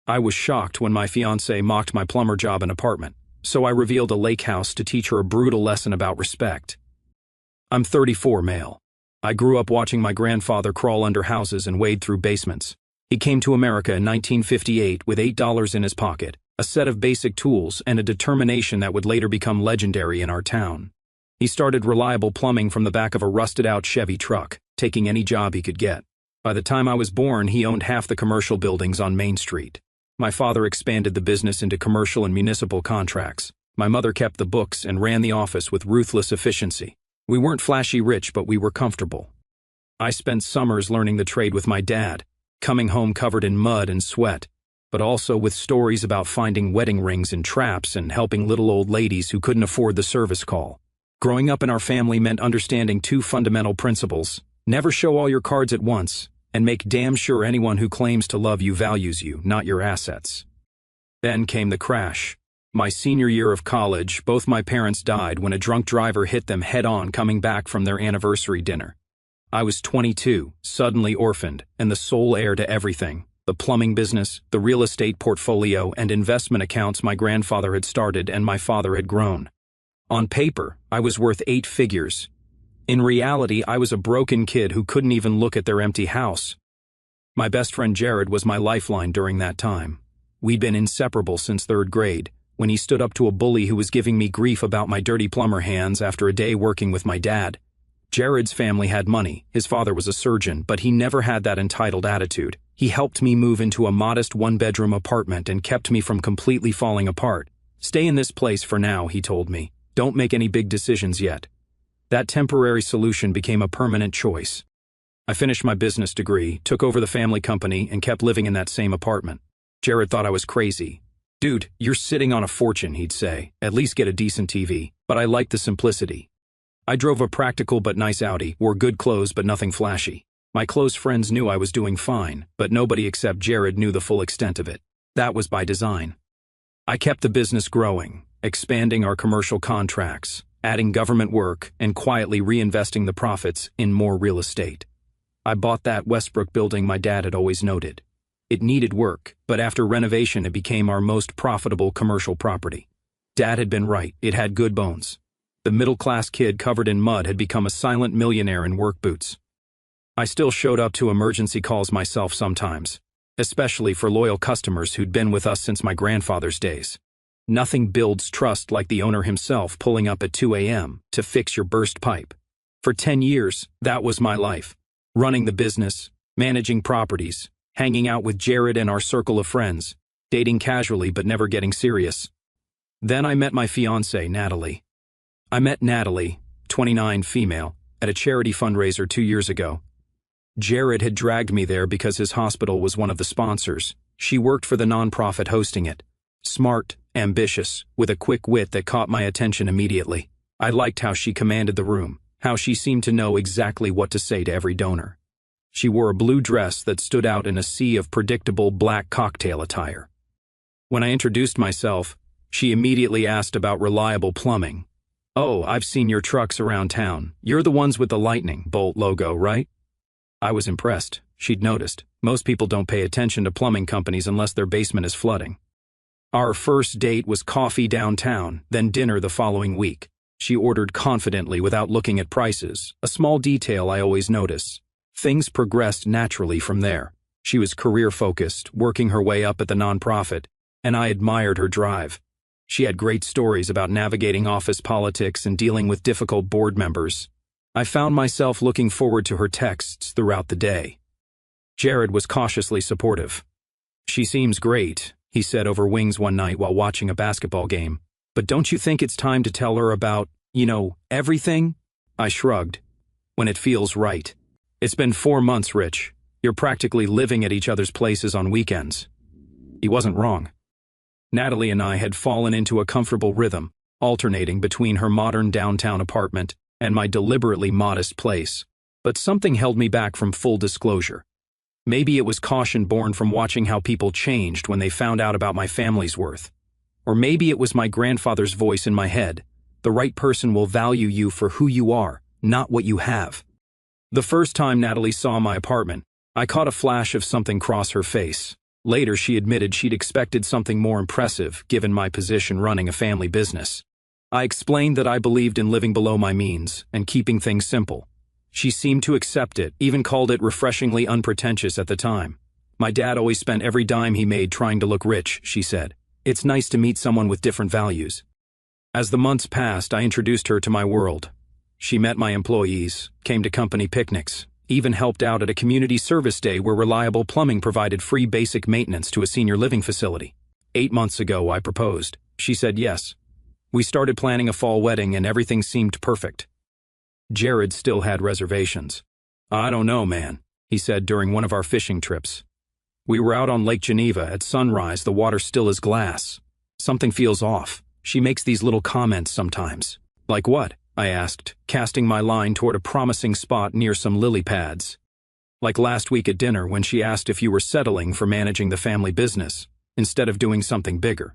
I was shocked when my fiancée mocked my plumber job and apartment, so I revealed a lake house to teach her a brutal lesson about respect. I'm 34, male. I grew up watching my grandfather crawl under houses and wade through basements. He came to America in 1958 with $8 in his pocket, a set of basic tools, and a determination that would later become legendary in our town. He started reliable plumbing from the back of a rusted-out Chevy truck, taking any job he could get. By the time I was born, he owned half the commercial buildings on Main Street. My father expanded the business into commercial and municipal contracts. My mother kept the books and ran the office with ruthless efficiency. We weren't flashy rich, but we were comfortable. I spent summers learning the trade with my dad, coming home covered in mud and sweat, but also with stories about finding wedding rings in traps and helping little old ladies who couldn't afford the service call. Growing up in our family meant understanding two fundamental principles: never show all your cards at once, and make damn sure anyone who claims to love you values you, not your assets. Then came the crash. My senior year of college, both my parents died when a drunk driver hit them head-on coming back from their anniversary dinner. I was 22, suddenly orphaned, and the sole heir to everything: the plumbing business, the real estate portfolio, and investment accounts my grandfather had started and my father had grown. On paper, I was worth 8 figures. In reality, I was a broken kid who couldn't even look at their empty house. My best friend Jared was my lifeline during that time. We'd been inseparable since 3rd grade, when he stood up to a bully who was giving me grief about my dirty plumber hands after a day working with my dad. Jared's family had money. His father was a surgeon, but he never had that entitled attitude. He helped me move into a modest 1-bedroom apartment and kept me from completely falling apart. "Stay in this place for now," he told me. "Don't make any big decisions yet." That temporary solution became a permanent choice. I finished my business degree, took over the family company, and kept living in that same apartment. Jared thought I was crazy. "Dude, you're sitting on a fortune," he'd say. "At least get a decent TV." But I liked the simplicity. I drove a practical but nice Audi, wore good clothes but nothing flashy. My close friends knew I was doing fine, but nobody except Jared knew the full extent of it. That was by design. I kept the business growing, expanding our commercial contracts, adding government work, and quietly reinvesting the profits in more real estate. I bought that Westbrook building my dad had always noted. It needed work, but after renovation it became our most profitable commercial property. Dad had been right, it had good bones. The middle-class kid covered in mud had become a silent millionaire in work boots. I still showed up to emergency calls myself sometimes, especially for loyal customers who'd been with us since my grandfather's days. Nothing builds trust like the owner himself pulling up at 2 a.m. to fix your burst pipe. For 10 years, that was my life. Running the business, managing properties, hanging out with Jared and our circle of friends, dating casually but never getting serious. Then I met my fiancée, Natalie. I met Natalie, 29, female, at a charity fundraiser 2 years ago. Jared had dragged me there because his hospital was one of the sponsors. She worked for the nonprofit hosting it. Smart, ambitious, with a quick wit that caught my attention immediately. I liked how she commanded the room, how she seemed to know exactly what to say to every donor. She wore a blue dress that stood out in a sea of predictable black cocktail attire. When I introduced myself, she immediately asked about reliable plumbing. "Oh, I've seen your trucks around town. You're the ones with the lightning bolt logo, right?" I was impressed. She'd noticed. Most people don't pay attention to plumbing companies unless their basement is flooding. Our first date was coffee downtown, then dinner the following week. She ordered confidently without looking at prices, a small detail I always notice. Things progressed naturally from there. She was career-focused, working her way up at the nonprofit, and I admired her drive. She had great stories about navigating office politics and dealing with difficult board members. I found myself looking forward to her texts throughout the day. Jared was cautiously supportive. "She seems great," he said over wings one night while watching a basketball game. "But don't you think it's time to tell her about, everything?" I shrugged. "When it feels right. It's been 4 months, Rich. You're practically living at each other's places on weekends." He wasn't wrong. Natalie and I had fallen into a comfortable rhythm, alternating between her modern downtown apartment and my deliberately modest place. But something held me back from full disclosure. Maybe it was caution born from watching how people changed when they found out about my family's worth. Or maybe it was my grandfather's voice in my head. The right person will value you for who you are, not what you have. The first time Natalie saw my apartment, I caught a flash of something cross her face. Later, she admitted she'd expected something more impressive, given my position running a family business. I explained that I believed in living below my means and keeping things simple. She seemed to accept it, even called it refreshingly unpretentious at the time. My dad always spent every dime he made trying to look rich, she said. It's nice to meet someone with different values. As the months passed, I introduced her to my world. She met my employees, came to company picnics, even helped out at a community service day where Reliable Plumbing provided free basic maintenance to a senior living facility. 8 months ago, I proposed. She said yes. We started planning a fall wedding and everything seemed perfect. Jared still had reservations. I don't know, man, he said during one of our fishing trips. We were out on Lake Geneva. At sunrise, the water still is glass. Something feels off. She makes these little comments sometimes. Like what? I asked, casting my line toward a promising spot near some lily pads. Like last week at dinner when she asked if you were settling for managing the family business, instead of doing something bigger.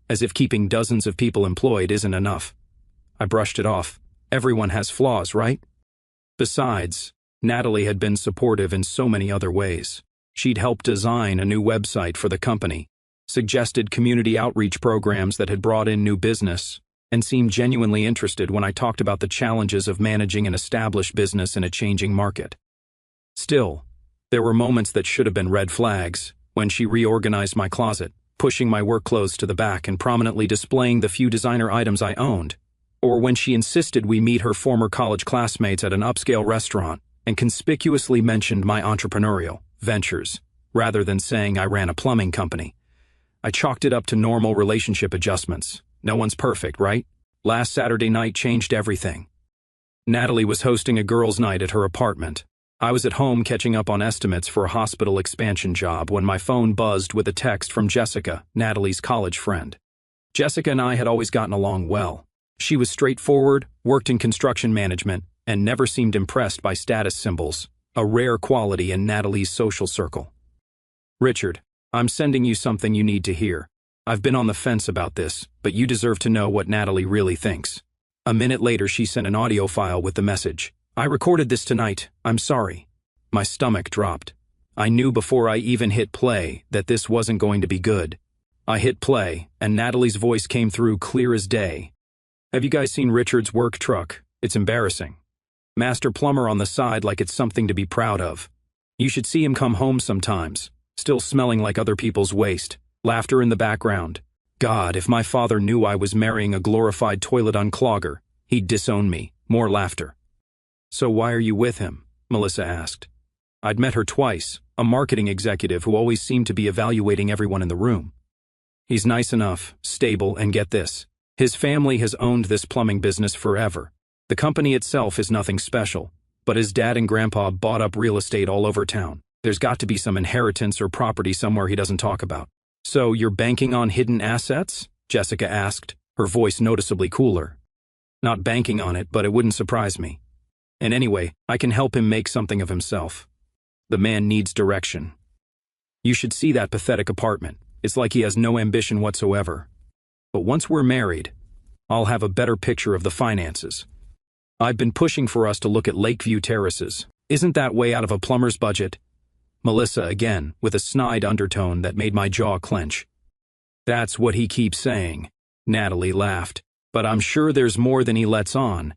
As if keeping dozens of people employed isn't enough. I brushed it off. Everyone has flaws, right? Besides, Natalie had been supportive in so many other ways. She'd helped design a new website for the company, suggested community outreach programs that had brought in new business, and seemed genuinely interested when I talked about the challenges of managing an established business in a changing market. Still, there were moments that should have been red flags, when she reorganized my closet, pushing my work clothes to the back and prominently displaying the few designer items I owned, or when she insisted we meet her former college classmates at an upscale restaurant and conspicuously mentioned my entrepreneurial ventures, rather than saying I ran a plumbing company. I chalked it up to normal relationship adjustments. No one's perfect, right? Last Saturday night changed everything. Natalie was hosting a girls' night at her apartment. I was at home catching up on estimates for a hospital expansion job when my phone buzzed with a text from Jessica, Natalie's college friend. Jessica and I had always gotten along well. She was straightforward, worked in construction management, and never seemed impressed by status symbols, a rare quality in Natalie's social circle. Richard, I'm sending you something you need to hear. I've been on the fence about this, but you deserve to know what Natalie really thinks. A minute later, she sent an audio file with the message. I recorded this tonight. I'm sorry. My stomach dropped. I knew before I even hit play that this wasn't going to be good. I hit play, and Natalie's voice came through clear as day. Have you guys seen Richard's work truck? It's embarrassing. Master plumber on the side like it's something to be proud of. You should see him come home sometimes, still smelling like other people's waste. Laughter in the background. God, if my father knew I was marrying a glorified toilet unclogger, he'd disown me. More laughter. So why are you with him? Melissa asked. I'd met her twice, a marketing executive who always seemed to be evaluating everyone in the room. He's nice enough, stable, and get this. His family has owned this plumbing business forever. The company itself is nothing special, but his dad and grandpa bought up real estate all over town. There's got to be some inheritance or property somewhere he doesn't talk about. So you're banking on hidden assets? Jessica asked, her voice noticeably cooler. Not banking on it, but it wouldn't surprise me. And anyway, I can help him make something of himself. The man needs direction. You should see that pathetic apartment. It's like he has no ambition whatsoever. But once we're married, I'll have a better picture of the finances. I've been pushing for us to look at Lakeview Terraces. Isn't that way out of a plumber's budget? Melissa again, with a snide undertone that made my jaw clench. That's what he keeps saying. Natalie laughed. But I'm sure there's more than he lets on.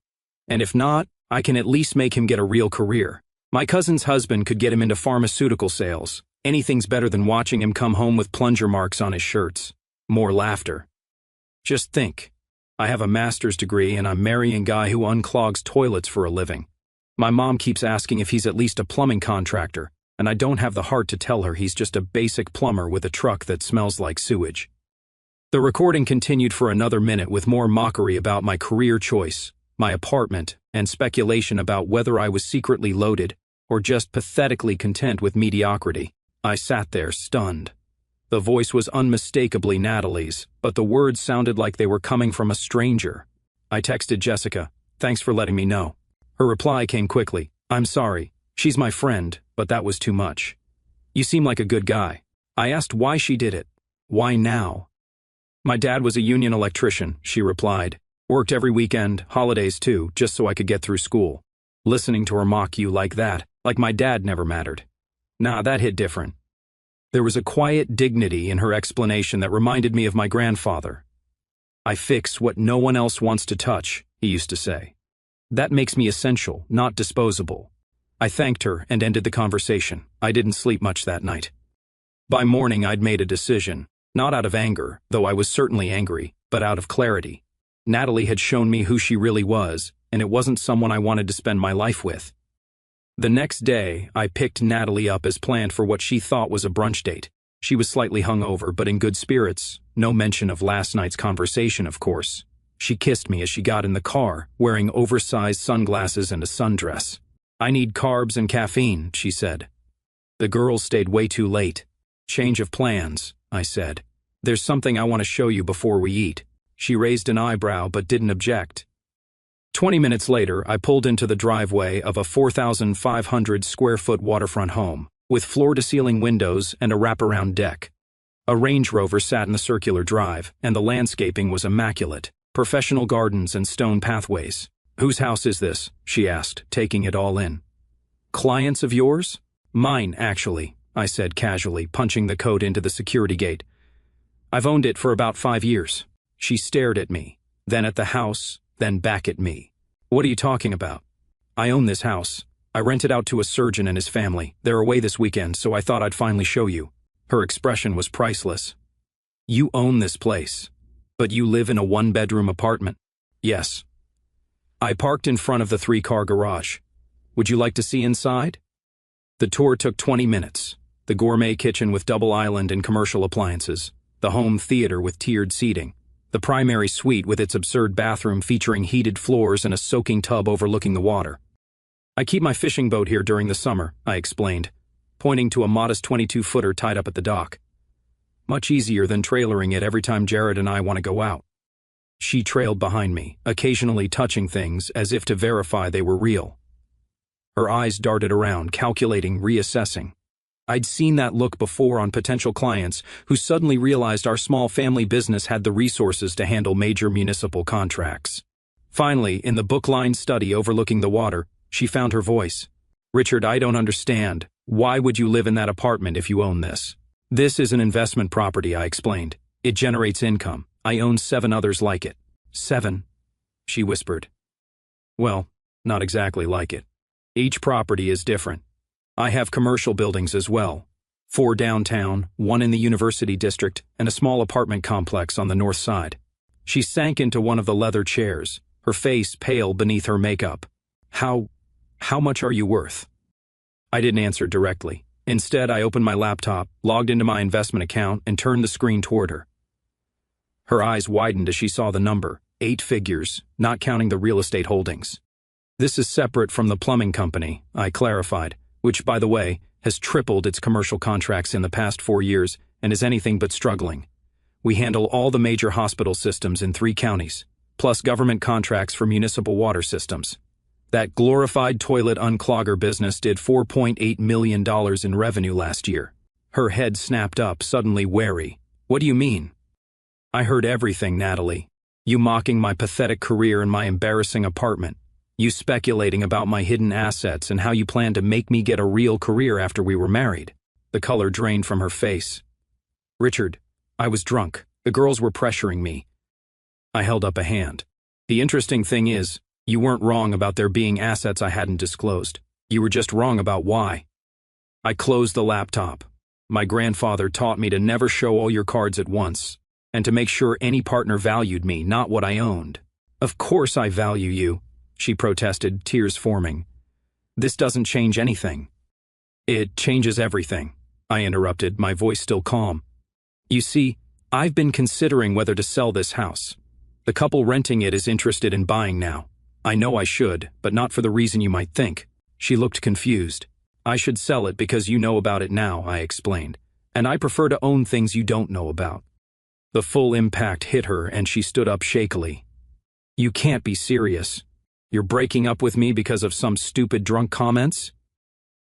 And if not, I can at least make him get a real career. My cousin's husband could get him into pharmaceutical sales. Anything's better than watching him come home with plunger marks on his shirts. More laughter. Just think. I have a master's degree and I'm marrying a guy who unclogs toilets for a living. My mom keeps asking if he's at least a plumbing contractor, and I don't have the heart to tell her he's just a basic plumber with a truck that smells like sewage. The recording continued for another minute with more mockery about my career choice, my apartment, and speculation about whether I was secretly loaded or just pathetically content with mediocrity. I sat there stunned. The voice was unmistakably Natalie's, but the words sounded like they were coming from a stranger. I texted Jessica, "Thanks for letting me know." Her reply came quickly, "I'm sorry. She's my friend, but that was too much. You seem like a good guy." I asked why she did it. Why now? My dad was a union electrician, she replied. Worked every weekend, holidays too, just so I could get through school. Listening to her mock you like that, like my dad never mattered. Nah, that hit different. There was a quiet dignity in her explanation that reminded me of my grandfather. "I fix what no one else wants to touch," he used to say. "That makes me essential, not disposable." I thanked her and ended the conversation. I didn't sleep much that night. By morning I'd made a decision, not out of anger, though I was certainly angry, but out of clarity. Natalie had shown me who she really was, and it wasn't someone I wanted to spend my life with. The next day, I picked Natalie up as planned for what she thought was a brunch date. She was slightly hungover, but in good spirits. No mention of last night's conversation, of course. She kissed me as she got in the car, wearing oversized sunglasses and a sundress. "I need carbs and caffeine," she said. The girls stayed way too late. "Change of plans," I said. "There's something I want to show you before we eat." She raised an eyebrow but didn't object. 20 minutes later, I pulled into the driveway of a 4,500-square-foot waterfront home, with floor-to-ceiling windows and a wraparound deck. A Range Rover sat in the circular drive, and the landscaping was immaculate. Professional gardens and stone pathways. "Whose house is this?" she asked, taking it all in. "Clients of yours?" "Mine, actually," I said casually, punching the code into the security gate. "I've owned it for about 5 years." She stared at me, then at the house, then back at me. "What are you talking about?" "I own this house. I rent it out to a surgeon and his family. They're away this weekend, so I thought I'd finally show you." Her expression was priceless. "You own this place, but you live in a one-bedroom apartment?" "Yes." I parked in front of the 3-car garage. "Would you like to see inside?" The tour took 20 minutes. The gourmet kitchen with double island and commercial appliances. The home theater with tiered seating. The primary suite with its absurd bathroom featuring heated floors and a soaking tub overlooking the water. "I keep my fishing boat here during the summer," I explained, pointing to a modest 22-footer tied up at the dock. "Much easier than trailering it every time Jared and I want to go out." She trailed behind me, occasionally touching things as if to verify they were real. Her eyes darted around, calculating, reassessing. I'd seen that look before on potential clients who suddenly realized our small family business had the resources to handle major municipal contracts. Finally, in the book-lined study overlooking the water, she found her voice. "Richard, I don't understand. Why would you live in that apartment if you own this?" "This is an investment property," I explained. "It generates income. I own 7 others like it." "7?" she whispered. "Well, not exactly like it. Each property is different. I have commercial buildings as well. 4 downtown, 1 in the University District, and a small apartment complex on the north side." She sank into one of the leather chairs, her face pale beneath her makeup. How much are you worth?" I didn't answer directly. Instead, I opened my laptop, logged into my investment account, and turned the screen toward her. Her eyes widened as she saw the number, 8 figures, not counting the real estate holdings. "This is separate from the plumbing company," I clarified, which, by the way, has tripled its commercial contracts in the past 4 years and is anything but struggling. "We handle all the major hospital systems in 3 counties, plus government contracts for municipal water systems. That glorified toilet unclogger business did $4.8 million in revenue last year." Her head snapped up, suddenly wary. "What do you mean?" "I heard everything, Natalie. You mocking my pathetic career and my embarrassing apartment. You speculating about my hidden assets and how you plan to make me get a real career after we were married." The color drained from her face. "Richard, I was drunk. The girls were pressuring me." I held up a hand. "The interesting thing is, you weren't wrong about there being assets I hadn't disclosed. You were just wrong about why." I closed the laptop. "My grandfather taught me to never show all your cards at once, and to make sure any partner valued me, not what I owned." "Of course I value you," she protested, tears forming. "This doesn't change anything." "It changes everything," I interrupted, my voice still calm. "You see, I've been considering whether to sell this house. The couple renting it is interested in buying now. I know I should, but not for the reason you might think." She looked confused. "I should sell it because you know about it now," I explained, "and I prefer to own things you don't know about." The full impact hit her and she stood up shakily. "You can't be serious. You're breaking up with me because of some stupid drunk comments?"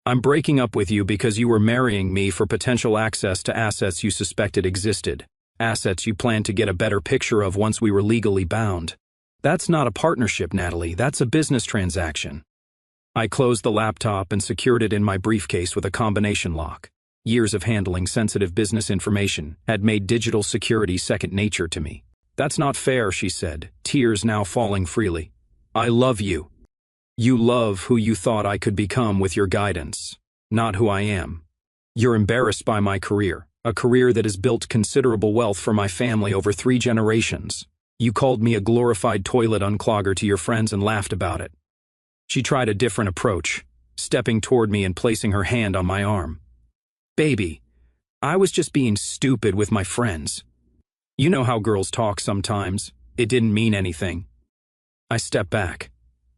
"I'm breaking up with you because you were marrying me for potential access to assets you suspected existed, assets you planned to get a better picture of once we were legally bound. That's not a partnership, Natalie, that's a business transaction." I closed the laptop and secured it in my briefcase with a combination lock. Years of handling sensitive business information had made digital security second nature to me. "That's not fair," she said, tears now falling freely. "I love you. You love who you thought I could become with your guidance, not who I am. You're embarrassed by my career, a career that has built considerable wealth for my family over 3 generations. You called me a glorified toilet unclogger to your friends and laughed about it." She tried a different approach, stepping toward me and placing her hand on my arm. "Baby, I was just being stupid with my friends. You know how girls talk sometimes. It didn't mean anything." I stepped back.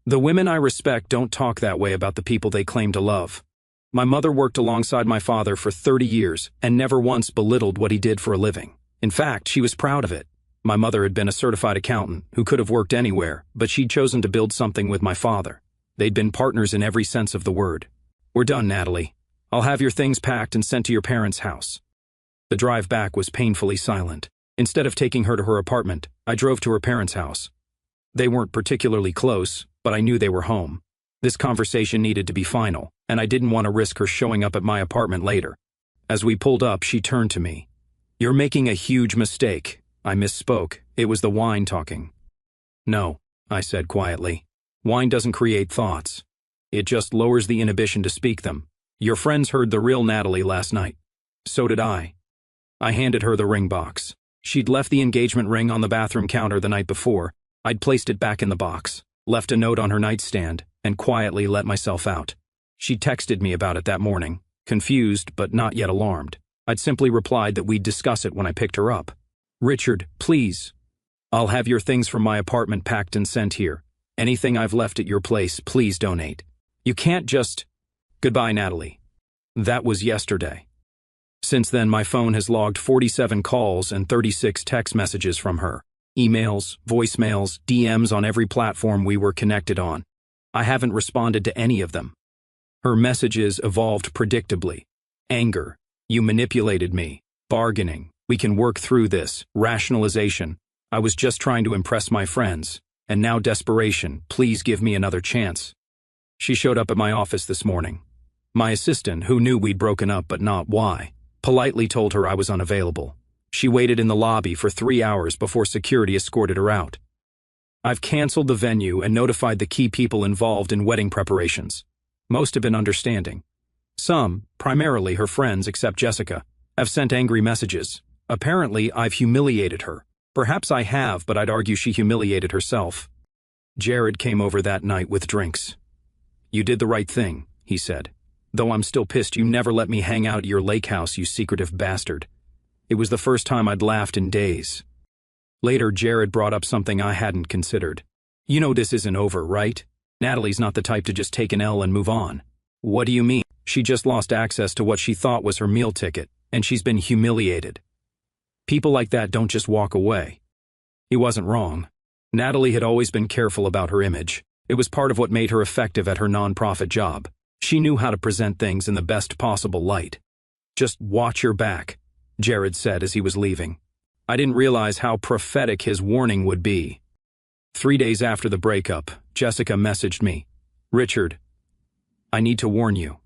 The women I respect don't talk that way about the people they claim to love. My mother worked alongside my father for 30 years and never once belittled what he did for a living. In fact, she was proud of it. My mother had been a certified accountant who could have worked anywhere, but she'd chosen to build something with my father. They'd been partners in every sense of the word. "We're done, Natalie. I'll have your things packed and sent to your parents' house." The drive back was painfully silent. Instead of taking her to her apartment, I drove to her parents' house. They weren't particularly close, but I knew they were home. This conversation needed to be final, and I didn't want to risk her showing up at my apartment later. As we pulled up, she turned to me. "You're making a huge mistake." I misspoke. It was the wine talking. "No," I said quietly. "Wine doesn't create thoughts. It just lowers the inhibition to speak them. Your friends heard the real Natalie last night. So did I." I handed her the ring box. She'd left the engagement ring on the bathroom counter the night before. I'd placed it back in the box, left a note on her nightstand, and quietly let myself out. She texted me about it that morning, confused but not yet alarmed. I'd simply replied that we'd discuss it when I picked her up. "Richard, please. I'll have your things from my apartment packed and sent here. Anything I've left at your place, please donate. You can't just..." "Goodbye, Natalie." That was yesterday. Since then, my phone has logged 47 calls and 36 text messages from her. Emails, voicemails, DMs on every platform we were connected on. I haven't responded to any of them. Her messages evolved predictably. Anger. "You manipulated me." Bargaining. "We can work through this." Rationalization. "I was just trying to impress my friends." And now desperation. "Please give me another chance." She showed up at my office this morning. My assistant, who knew we'd broken up but not why, politely told her I was unavailable. She waited in the lobby for 3 hours before security escorted her out. I've canceled the venue and notified the key people involved in wedding preparations. Most have been understanding. Some, primarily her friends except Jessica, have sent angry messages. Apparently, I've humiliated her. Perhaps I have, but I'd argue she humiliated herself. Jared came over that night with drinks. "You did the right thing," he said. "Though I'm still pissed you never let me hang out at your lake house, you secretive bastard." It was the first time I'd laughed in days. Later, Jared brought up something I hadn't considered. "You know this isn't over, right? Natalie's not the type to just take an L and move on." "What do you mean?" "She just lost access to what she thought was her meal ticket, and she's been humiliated. People like that don't just walk away." He wasn't wrong. Natalie had always been careful about her image. It was part of what made her effective at her nonprofit job. She knew how to present things in the best possible light. "Just watch your back," Jared said as he was leaving. I didn't realize how prophetic his warning would be. 3 days after the breakup, Jessica messaged me. "Richard, I need to warn you.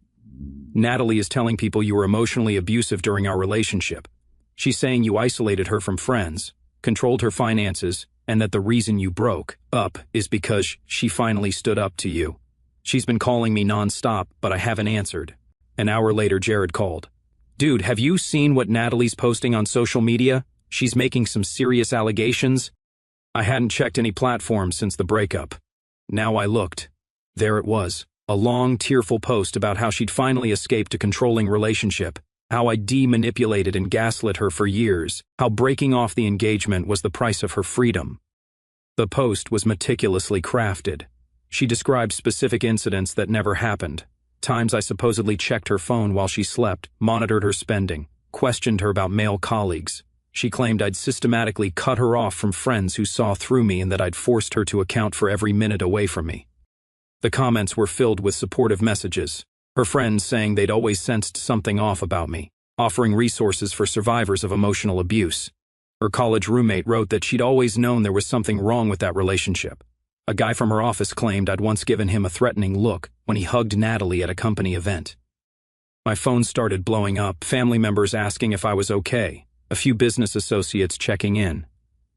Natalie is telling people you were emotionally abusive during our relationship. She's saying you isolated her from friends, controlled her finances, and that the reason you broke up is because she finally stood up to you. She's been calling me nonstop, but I haven't answered." An hour later, Jared called. "Dude, have you seen what Natalie's posting on social media? She's making some serious allegations." I hadn't checked any platforms since the breakup. Now I looked. There it was, a long, tearful post about how she'd finally escaped a controlling relationship, how I manipulated and gaslit her for years, how breaking off the engagement was the price of her freedom. The post was meticulously crafted. She described specific incidents that never happened, times I supposedly checked her phone while she slept, monitored her spending, questioned her about male colleagues. She claimed I'd systematically cut her off from friends who saw through me and that I'd forced her to account for every minute away from me. The comments were filled with supportive messages, her friends saying they'd always sensed something off about me, offering resources for survivors of emotional abuse. Her college roommate wrote that she'd always known there was something wrong with that relationship. A guy from her office claimed I'd once given him a threatening look when he hugged Natalie at a company event. My phone started blowing up, family members asking if I was okay, a few business associates checking in.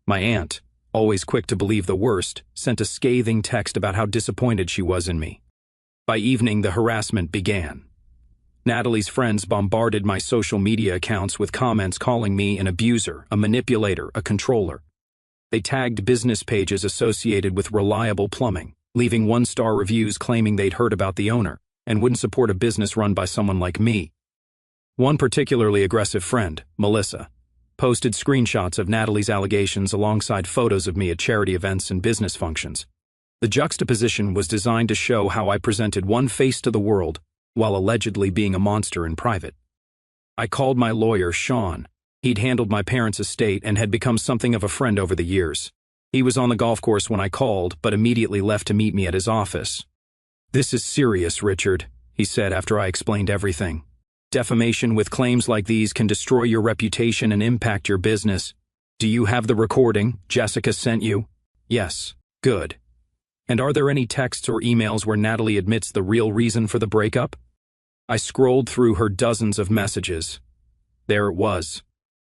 My aunt, always quick to believe the worst, sent a scathing text about how disappointed she was in me. By evening, the harassment began. Natalie's friends bombarded my social media accounts with comments calling me an abuser, a manipulator, a controller. They tagged business pages associated with Reliable Plumbing, leaving one-star reviews claiming they'd heard about the owner and wouldn't support a business run by someone like me. One particularly aggressive friend, Melissa, posted screenshots of Natalie's allegations alongside photos of me at charity events and business functions. The juxtaposition was designed to show how I presented one face to the world while allegedly being a monster in private. I called my lawyer, Sean. He'd handled my parents' estate and had become something of a friend over the years. He was on the golf course when I called, but immediately left to meet me at his office. "This is serious, Richard," he said after I explained everything. "Defamation with claims like these can destroy your reputation and impact your business. Do you have the recording Jessica sent you?" "Yes." "Good. And are there any texts or emails where Natalie admits the real reason for the breakup?" I scrolled through her dozens of messages. There it was.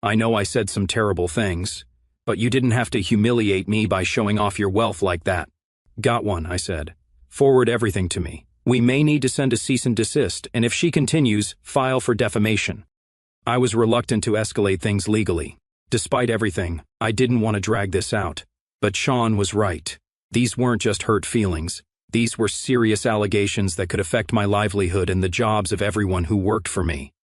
"I know I said some terrible things, but you didn't have to humiliate me by showing off your wealth like that." "Got one," I said. "Forward everything to me. We may need to send a cease and desist, and if she continues, file for defamation." I was reluctant to escalate things legally. Despite everything, I didn't want to drag this out. But Sean was right. These weren't just hurt feelings. These were serious allegations that could affect my livelihood and the jobs of everyone who worked for me.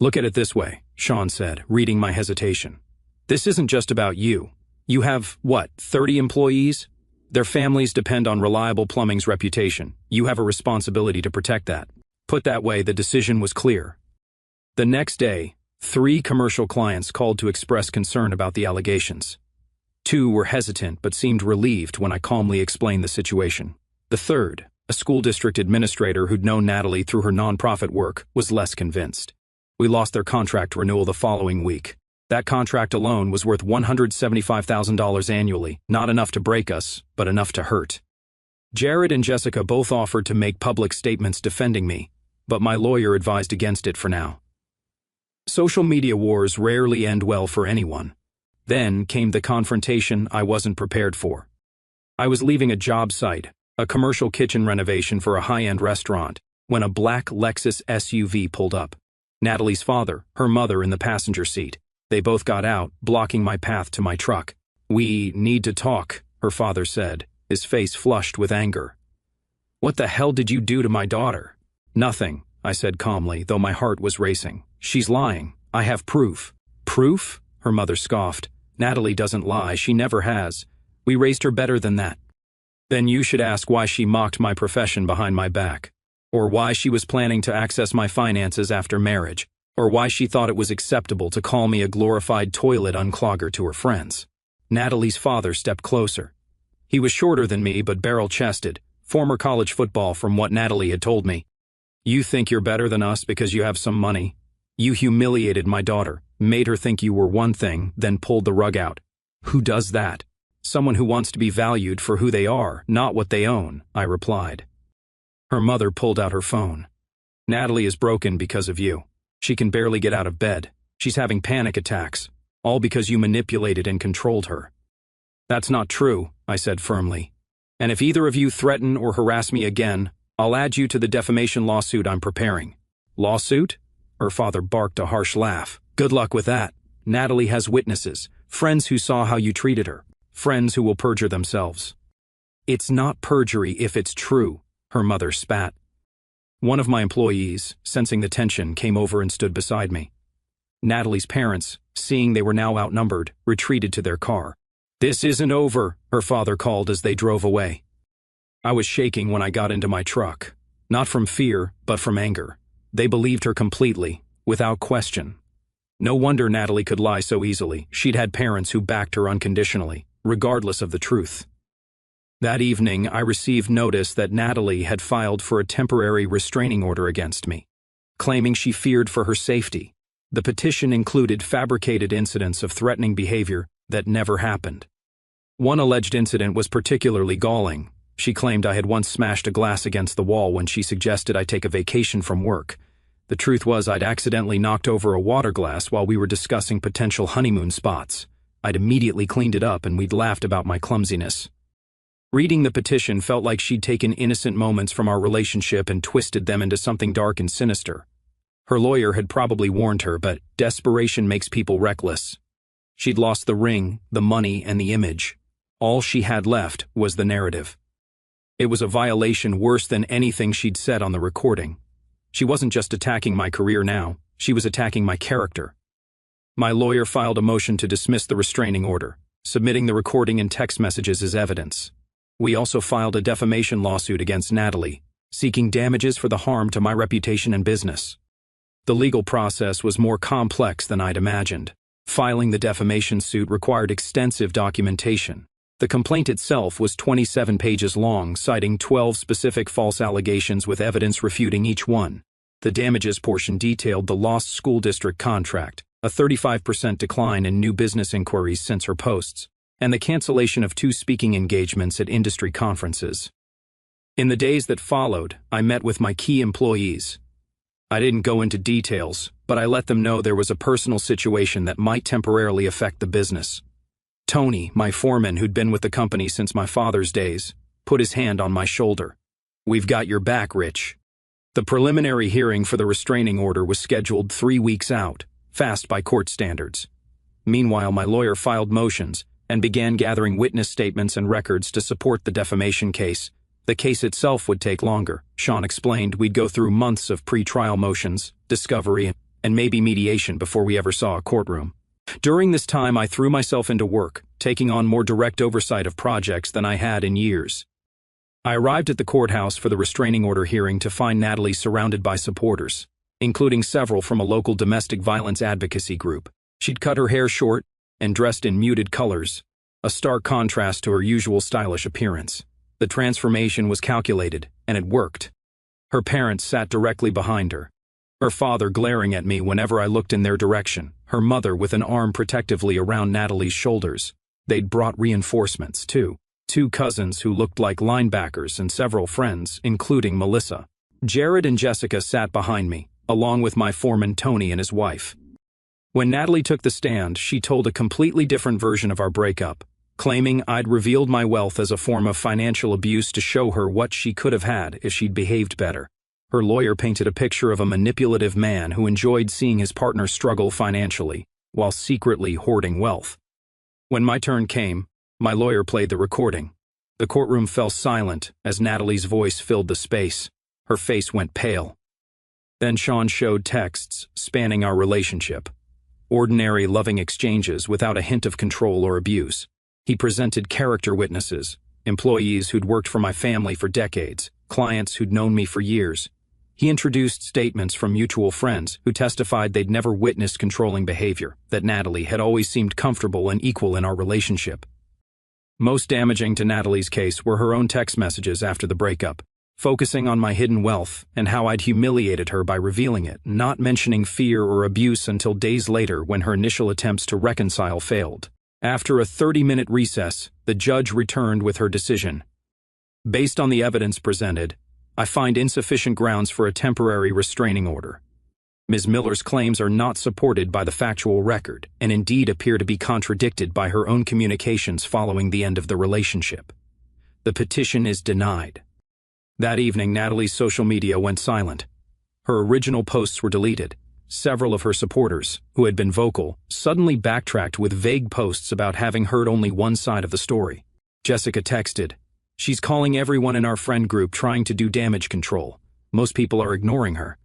"Look at it this way," Sean said, reading my hesitation. "This isn't just about you. You have, 30 employees? Their families depend on Reliable Plumbing's reputation. You have a responsibility to protect that." Put that way, the decision was clear. The next day, 3 commercial clients called to express concern about the allegations. 2 were hesitant but seemed relieved when I calmly explained the situation. The third, a school district administrator who'd known Natalie through her nonprofit work, was less convinced. We lost their contract renewal the following week. That contract alone was worth $175,000 annually, not enough to break us, but enough to hurt. Jared and Jessica both offered to make public statements defending me, but my lawyer advised against it for now. Social media wars rarely end well for anyone. Then came the confrontation I wasn't prepared for. I was leaving a job site, a commercial kitchen renovation for a high-end restaurant, when a black Lexus SUV pulled up. Natalie's father, her mother in the passenger seat. They both got out, blocking my path to my truck. "We need to talk," her father said, his face flushed with anger. "What the hell did you do to my daughter?" "Nothing," I said calmly, though my heart was racing. "She's lying. I have proof." "Proof?" her mother scoffed. "Natalie doesn't lie. She never has. We raised her better than that." "Then you should ask why she mocked my profession behind my back. Or why she was planning to access my finances after marriage. Or why she thought it was acceptable to call me a glorified toilet unclogger to her friends." Natalie's father stepped closer. He was shorter than me but barrel-chested, former college football from what Natalie had told me. "You think you're better than us because you have some money? You humiliated my daughter, made her think you were one thing, then pulled the rug out. Who does that?" "Someone who wants to be valued for who they are, not what they own," I replied. Her mother pulled out her phone. "Natalie is broken because of you. She can barely get out of bed. She's having panic attacks, all because you manipulated and controlled her." "That's not true," I said firmly. "And if either of you threaten or harass me again, I'll add you to the defamation lawsuit I'm preparing." "Lawsuit?" Her father barked a harsh laugh. "Good luck with that. Natalie has witnesses, friends who saw how you treated her, friends who will perjure themselves." "It's not perjury if it's true," her mother spat. One of my employees, sensing the tension, came over and stood beside me. Natalie's parents, seeing they were now outnumbered, retreated to their car. "This isn't over," her father called as they drove away. I was shaking when I got into my truck, not from fear, but from anger. They believed her completely, without question. No wonder Natalie could lie so easily. She'd had parents who backed her unconditionally, regardless of the truth. That evening, I received notice that Natalie had filed for a temporary restraining order against me, claiming she feared for her safety. The petition included fabricated incidents of threatening behavior that never happened. One alleged incident was particularly galling. She claimed I had once smashed a glass against the wall when she suggested I take a vacation from work. The truth was I'd accidentally knocked over a water glass while we were discussing potential honeymoon spots. I'd immediately cleaned it up and we'd laughed about my clumsiness. Reading the petition felt like she'd taken innocent moments from our relationship and twisted them into something dark and sinister. Her lawyer had probably warned her, but desperation makes people reckless. She'd lost the ring, the money, and the image. All she had left was the narrative. It was a violation worse than anything she'd said on the recording. She wasn't just attacking my career now, she was attacking my character. My lawyer filed a motion to dismiss the restraining order, submitting the recording and text messages as evidence. We also filed a defamation lawsuit against Natalie, seeking damages for the harm to my reputation and business. The legal process was more complex than I'd imagined. Filing the defamation suit required extensive documentation. The complaint itself was 27 pages long, citing 12 specific false allegations with evidence refuting each one. The damages portion detailed the lost school district contract, a 35% decline in new business inquiries since her posts, and the cancellation of 2 speaking engagements at industry conferences. In the days that followed, I met with my key employees. I didn't go into details, but I let them know there was a personal situation that might temporarily affect the business. Tony, my foreman who'd been with the company since my father's days, put his hand on my shoulder. "We've got your back, Rich." The preliminary hearing for the restraining order was scheduled 3 weeks out, fast by court standards. Meanwhile, my lawyer filed motions and began gathering witness statements and records to support the defamation case. The case itself would take longer. Sean explained we'd go through months of pre-trial motions, discovery, and maybe mediation before we ever saw a courtroom. During this time, I threw myself into work, taking on more direct oversight of projects than I had in years. I arrived at the courthouse for the restraining order hearing to find Natalie surrounded by supporters, including several from a local domestic violence advocacy group. She'd cut her hair short and dressed in muted colors, a stark contrast to her usual stylish appearance. The transformation was calculated, and it worked. Her parents sat directly behind her, her father glaring at me whenever I looked in their direction, her mother with an arm protectively around Natalie's shoulders. They'd brought reinforcements, too. 2 cousins who looked like linebackers and several friends, including Melissa. Jared and Jessica sat behind me, along with my foreman Tony and his wife. When Natalie took the stand, she told a completely different version of our breakup, claiming I'd revealed my wealth as a form of financial abuse to show her what she could have had if she'd behaved better. Her lawyer painted a picture of a manipulative man who enjoyed seeing his partner struggle financially, while secretly hoarding wealth. When my turn came, my lawyer played the recording. The courtroom fell silent as Natalie's voice filled the space. Her face went pale. Then Sean showed texts spanning our relationship. Ordinary, loving exchanges without a hint of control or abuse. He presented character witnesses, employees who'd worked for my family for decades, clients who'd known me for years. He introduced statements from mutual friends who testified they'd never witnessed controlling behavior, that Natalie had always seemed comfortable and equal in our relationship. Most damaging to Natalie's case were her own text messages after the breakup, focusing on my hidden wealth and how I'd humiliated her by revealing it, not mentioning fear or abuse until days later when her initial attempts to reconcile failed. After a 30-minute recess, the judge returned with her decision. Based on the evidence presented, I find insufficient grounds for a temporary restraining order. Ms. Miller's claims are not supported by the factual record and indeed appear to be contradicted by her own communications following the end of the relationship. The petition is denied. That evening, Natalie's social media went silent. Her original posts were deleted. Several of her supporters, who had been vocal, suddenly backtracked with vague posts about having heard only one side of the story. Jessica texted, "She's calling everyone in our friend group trying to do damage control. Most people are ignoring her."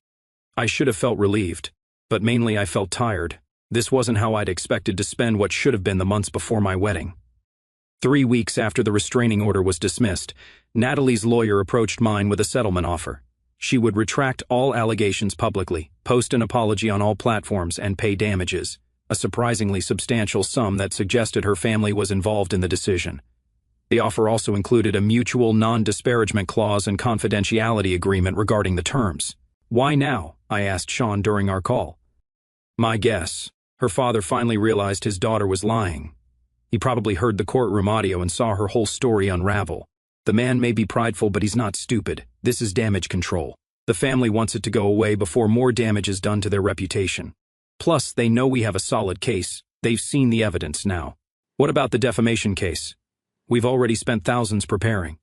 I should have felt relieved, but mainly I felt tired. This wasn't how I'd expected to spend what should have been the months before my wedding. 3 weeks after the restraining order was dismissed, Natalie's lawyer approached mine with a settlement offer. She would retract all allegations publicly, post an apology on all platforms, and pay damages, a surprisingly substantial sum that suggested her family was involved in the decision. The offer also included a mutual non-disparagement clause and confidentiality agreement regarding the terms. "Why now?" I asked Sean during our call. My guess, her father finally realized his daughter was lying. He probably heard the courtroom audio and saw her whole story unravel. The man may be prideful, but he's not stupid. This is damage control. The family wants it to go away before more damage is done to their reputation. Plus, they know we have a solid case. They've seen the evidence now. What about the defamation case? We've already spent thousands preparing.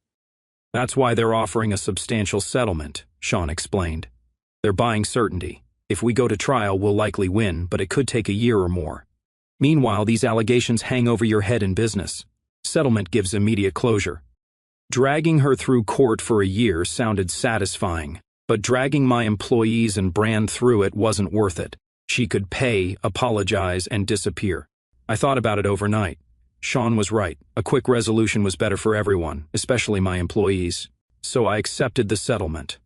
That's why they're offering a substantial settlement, Sean explained. They're buying certainty. If we go to trial, we'll likely win, but it could take a year or more. Meanwhile, these allegations hang over your head in business. Settlement gives immediate closure. Dragging her through court for a year sounded satisfying, but dragging my employees and brand through it wasn't worth it. She could pay, apologize, and disappear. I thought about it overnight. Sean was right. A quick resolution was better for everyone, especially my employees. So I accepted the settlement.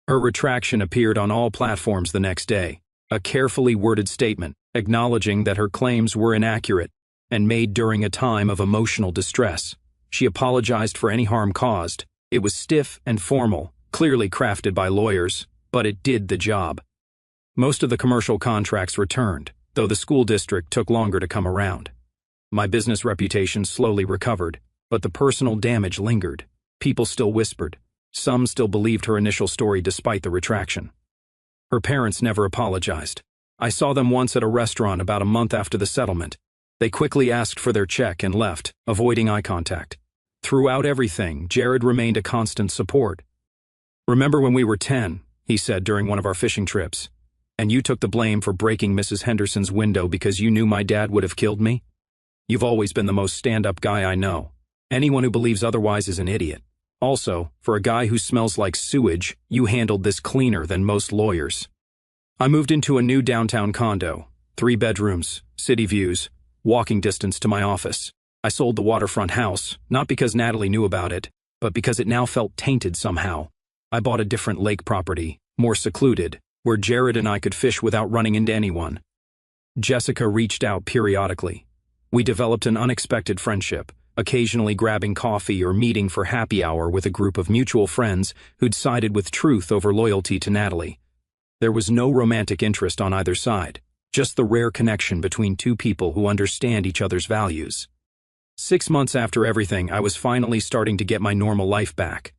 Her retraction appeared on all platforms the next day, a carefully worded statement acknowledging that her claims were inaccurate and made during a time of emotional distress. She apologized for any harm caused. It was stiff and formal, clearly crafted by lawyers, but it did the job. Most of the commercial contracts returned, though the school district took longer to come around. My business reputation slowly recovered, but the personal damage lingered. People still whispered. Some still believed her initial story despite the retraction. Her parents never apologized. I saw them once at a restaurant about a month after the settlement. They quickly asked for their check and left, avoiding eye contact. Throughout everything, Jared remained a constant support. "Remember when we were 10, he said during one of our fishing trips, and you took the blame for breaking Mrs. Henderson's window because you knew my dad would have killed me? You've always been the most stand-up guy I know. Anyone who believes otherwise is an idiot. Also, for a guy who smells like sewage, you handled this cleaner than most lawyers." I moved into a new downtown condo, 3 bedrooms, city views, walking distance to my office. I sold the waterfront house, not because Natalie knew about it, but because it now felt tainted somehow. I bought a different lake property, more secluded, where Jared and I could fish without running into anyone. Jessica reached out periodically. We developed an unexpected friendship, occasionally grabbing coffee or meeting for happy hour with a group of mutual friends who'd sided with truth over loyalty to Natalie. There was no romantic interest on either side, just the rare connection between two people who understand each other's values. 6 months after everything, I was finally starting to get my normal life back.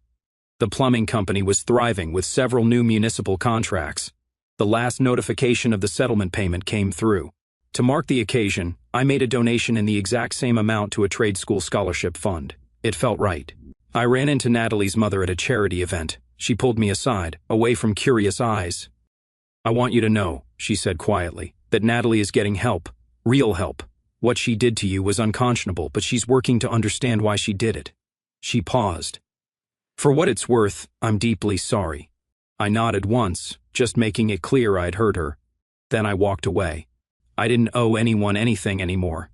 The plumbing company was thriving with several new municipal contracts. The last notification of the settlement payment came through. To mark the occasion, I made a donation in the exact same amount to a trade school scholarship fund. It felt right. I ran into Natalie's mother at a charity event. She pulled me aside, away from curious eyes. "I want you to know," she said quietly, "that Natalie is getting help. Real help. What she did to you was unconscionable, but she's working to understand why she did it." She paused. "For what it's worth, I'm deeply sorry." I nodded once, just making it clear I'd hurt her. Then I walked away. I didn't owe anyone anything anymore.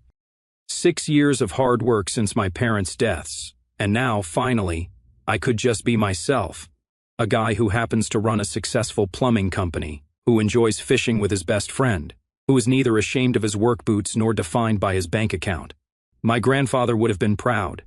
6 years of hard work since my parents' deaths, and now, finally, I could just be myself. A guy who happens to run a successful plumbing company, who enjoys fishing with his best friend, who is neither ashamed of his work boots nor defined by his bank account. My grandfather would have been proud,